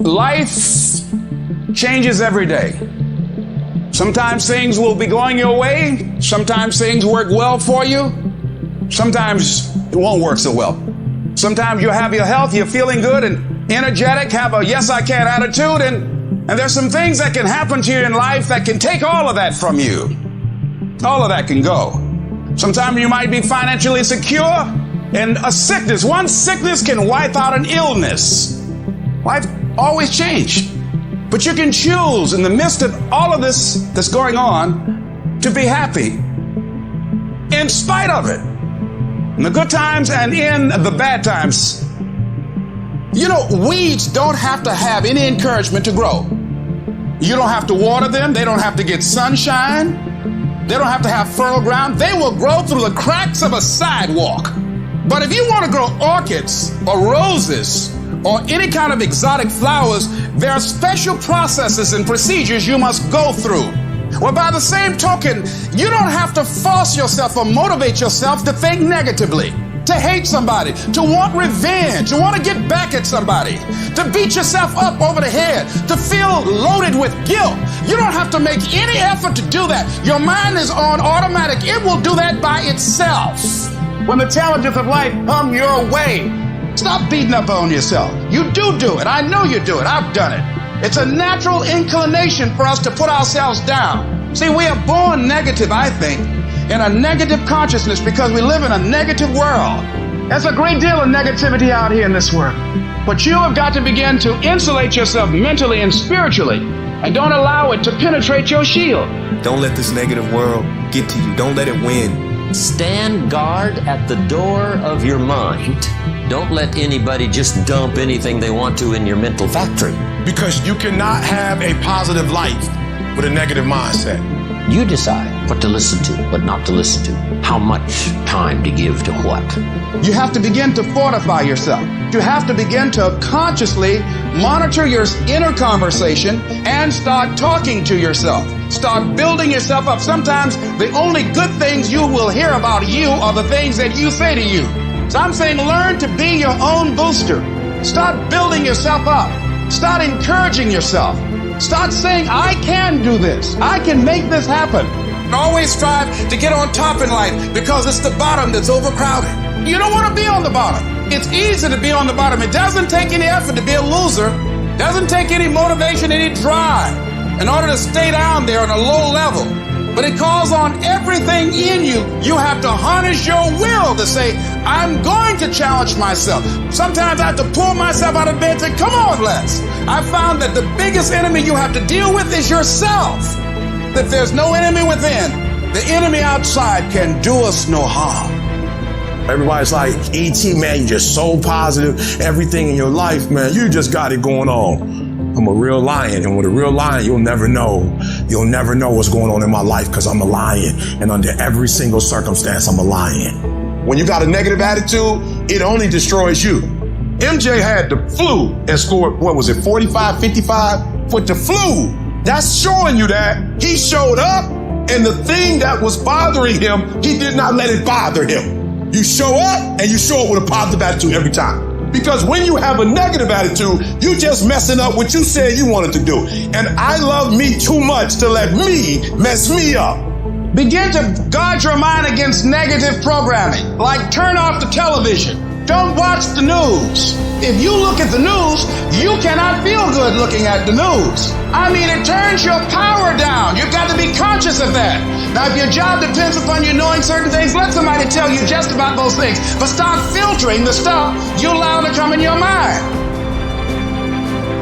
Life changes every day. Sometimes things will be going your way. Sometimes things work well for you. Sometimes it won't work so well. Sometimes you'll have your health, you're feeling good and energetic, have a yes I can attitude, and there's some things that can happen to you in life that can take all of that from you. All of that can go. Sometimes you might be financially secure, and a sickness, one sickness can wipe out an illness. Life always changes. But you can choose in the midst of all of this that's going on to be happy in spite of it. In the good times and in the bad times. You know, weeds don't have to have any encouragement to grow. You don't have to water them. They don't have to get sunshine. They don't have to have fertile ground. They will grow through the cracks of a sidewalk. But if you want to grow orchids or roses or any kind of exotic flowers, there are special processes and procedures you must go through. Well, by the same token, you don't have to force yourself or motivate yourself to think negatively, to hate somebody, to want revenge, to want to get back at somebody, to beat yourself up over the head, to feel loaded with guilt. You don't have to make any effort to do that. Your mind is on automatic. It will do that by itself. When the challenges of life come your way, stop beating up on yourself. You do it. I know you do it. I've done it. It's a natural inclination for us to put ourselves down. See, we are born negative, I think, in a negative consciousness because we live in a negative world. There's a great deal of negativity out here in this world. But you have got to begin to insulate yourself mentally and spiritually, and don't allow it to penetrate your shield. Don't let this negative world get to you. Don't let it win. Stand guard at the door of your mind. Don't let anybody just dump anything they want to in your mental factory. Because you cannot have a positive life with a negative mindset. You decide what to listen to, what not to listen to, how much time to give to what. You have to begin to fortify yourself. You have to begin to consciously monitor your inner conversation and start talking to yourself. Start building yourself up. Sometimes the only good things you will hear about you are the things that you say to you. So I'm saying learn to be your own booster. Start building yourself up. Start encouraging yourself. Start saying, I can do this. I can make this happen. Always strive to get on top in life because it's the bottom that's overcrowded. You don't want to be on the bottom. It's easy to be on the bottom. It doesn't take any effort to be a loser. It doesn't take any motivation, any drive in order to stay down there on a low level. But it calls on everything in you. You have to harness your will to say, I'm going to challenge myself. Sometimes I have to pull myself out of bed and say, come on, Les. I found that the biggest enemy you have to deal with is yourself. That there's no enemy within. The enemy outside can do us no harm. Everybody's like, E.T., man, you're just so positive. Everything in your life, man, you just got it going on. I'm a real lion, and with a real lion, you'll never know. You'll never know what's going on in my life because I'm a lion, and under every single circumstance, I'm a lion. When you got a negative attitude, it only destroys you. MJ had the flu and scored, 45, 55 with the flu. That's showing you that he showed up, and the thing that was bothering him, he did not let it bother him. You show up, and you show up with a positive attitude every time. Because when you have a negative attitude, you just messing up what you said you wanted to do. And I love me too much to let me mess me up. Begin to guard your mind against negative programming, like turn off the television. Don't watch the news. If you look at the news, you cannot feel good looking at the news. I mean, it turns your power down. You've got to be conscious of that. Now, if your job depends upon you knowing certain things, let somebody tell you just about those things. But start filtering the stuff you allow to come in your mind.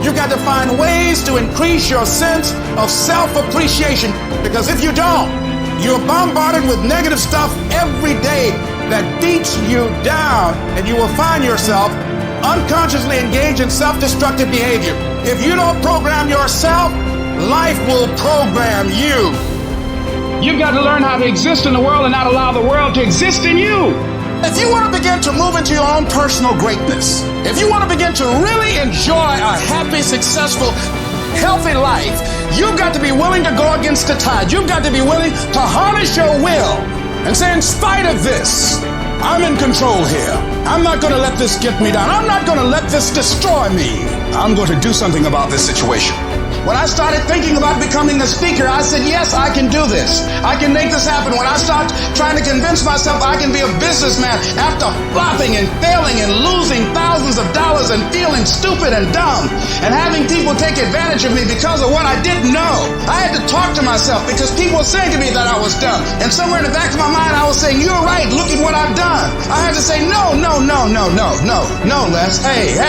You've got to find ways to increase your sense of self-appreciation. Because if you don't, you're bombarded with negative stuff every day that beats you down, and you will find yourself unconsciously engaged in self-destructive behavior. If you don't program yourself, life will program you. You've got to learn how to exist in the world and not allow the world to exist in you. If you want to begin to move into your own personal greatness, if you want to begin to really enjoy a happy, successful, healthy life, you've got to be willing to go against the tide. You've got to be willing to harness your will and say, in spite of this, I'm in control here. I'm not going to let this get me down. I'm not going to let this destroy me. I'm going to do something about this situation. When I started thinking about becoming a speaker, I said, yes, I can do this. I can make this happen. When I start trying to convince myself I can be a businessman after flopping and failing and losing thousands of dollars and feeling stupid and dumb and having people take advantage of me because of what I didn't know, I had to talk to myself because people were saying to me that I was dumb. And somewhere in the back of my mind, I was saying, you're right. Look at what I've done. I had to say, no, Les. Hey.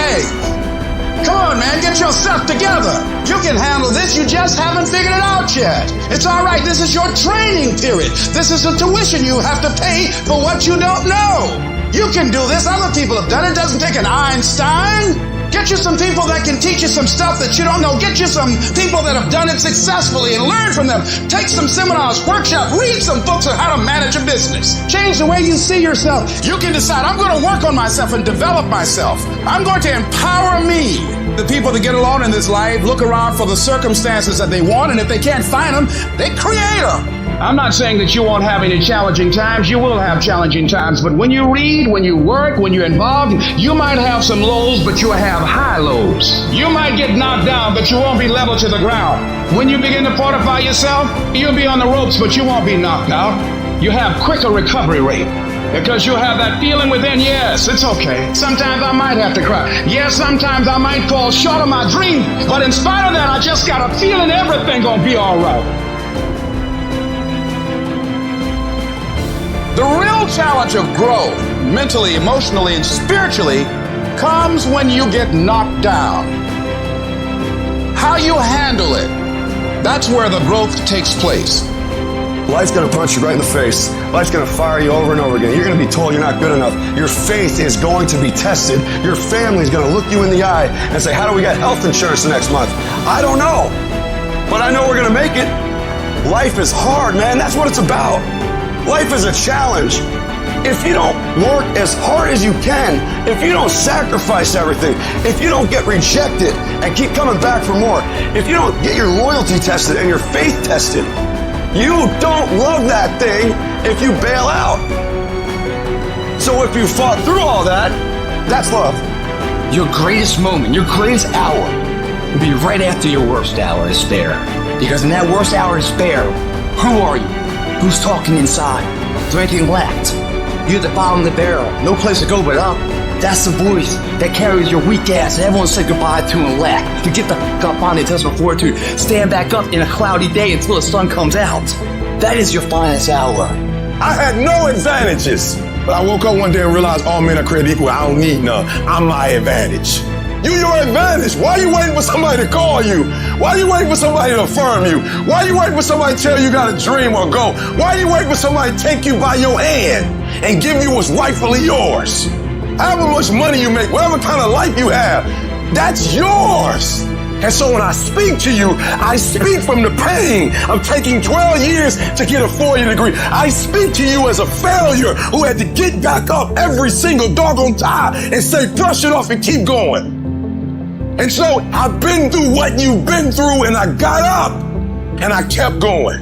Come on, man, get yourself together. You can handle this, you just haven't figured it out yet. It's all right, this is your training period. This is the tuition you have to pay for what you don't know. You can do this, other people have done it. It doesn't take an Einstein. Get you some people that can teach you some stuff that you don't know. Get you some people that have done it successfully and learn from them. Take some seminars, workshops, read some books on how to manage a business. Change the way you see yourself. You can decide, I'm going to work on myself and develop myself. I'm going to empower me. The people that get along in this life look around for the circumstances that they want, and if they can't find them, they create them. I'm not saying that you won't have any challenging times. You will have challenging times. But when you read, when you work, when you're involved, you might have some lows, but you'll have high lows. You might get knocked down, but you won't be level to the ground. When you begin to fortify yourself, you'll be on the ropes, but you won't be knocked out. You have quicker recovery rate. Because you have that feeling within, yes, it's okay. Sometimes I might have to cry. Yes, sometimes I might fall short of my dream. But in spite of that, I just got a feeling everything gonna be all right. The real challenge of growth, mentally, emotionally, and spiritually, comes when you get knocked down. How you handle it, that's where the growth takes place. Life's gonna punch you right in the face. Life's gonna fire you over and over again. You're gonna be told you're not good enough. Your faith is going to be tested. Your family's gonna look you in the eye and say, how do we get health insurance the next month? I don't know, but I know we're gonna make it. Life is hard, man. That's what it's about. Life is a challenge. If you don't work as hard as you can, if you don't sacrifice everything, if you don't get rejected and keep coming back for more, if you don't get your loyalty tested and your faith tested, you don't love that thing if you bail out. So if you fought through all that, that's love. Your greatest moment, your greatest hour will be right after your worst hour of despair. Because in that worst hour of despair, who are you? Who's talking inside? Is there anything left? You're at the bottom of the barrel, no place to go but up. That's the voice that carries your weak ass and everyone said goodbye to and left. To get the up on the test of fortitude, stand back up in a cloudy day until the sun comes out. That is your finest hour. I had no advantages. But I woke up one day and realized all men are created equal. I don't need none. I'm my advantage. You your advantage. Why are you waiting for somebody to call you? Why are you waiting for somebody to affirm you? Why are you waiting for somebody to tell you got a dream or go? Why are you waiting for somebody to take you by your hand and give you what's rightfully yours? However much money you make, whatever kind of life you have, that's yours. And so when I speak to you, I speak from the pain of taking 12 years to get a 4-year degree. I speak to you as a failure who had to get back up every single doggone time and say, brush it off and keep going. And so I've been through what you've been through, and I got up and I kept going.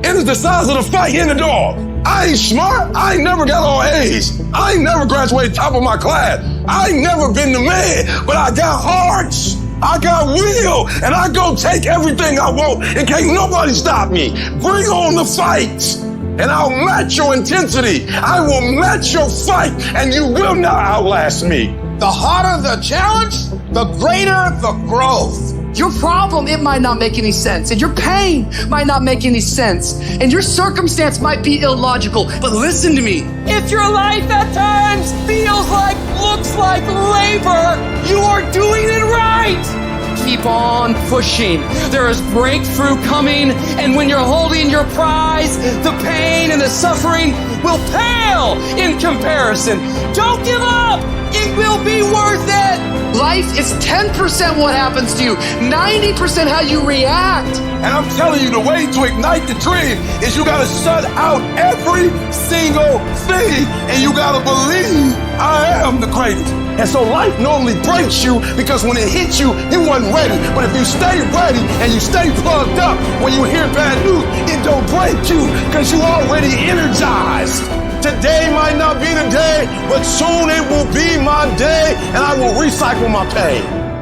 It is the size of the fight in the dog. I ain't smart. I ain't never got all A's. I ain't never graduated top of my class. I ain't never been the man, but I got hearts. I got will, and I go take everything I want, and can't nobody stop me. Bring on the fight, and I'll match your intensity. I will match your fight, and you will not outlast me. The harder the challenge, the greater the growth. Your problem, it might not make any sense, and your pain might not make any sense, and your circumstance might be illogical, but listen to me. If your life at times feels like, looks like labor, you are doing it right. Keep on pushing. There is breakthrough coming, and when you're holding your prize, the pain and the suffering will pale in comparison. Don't give up. It will be worth it. Life is 10% what happens to you, 90% how you react. And I'm telling you, the way to ignite the dream is you gotta shut out every single thing, and you gotta believe I am the greatest. And so life normally breaks you because when it hits you, you wasn't ready. But if you stay ready and you stay plugged up, when you hear bad news, it don't break you because you already energized today might not be the day, but soon it will be my day, and I will recycle my pain.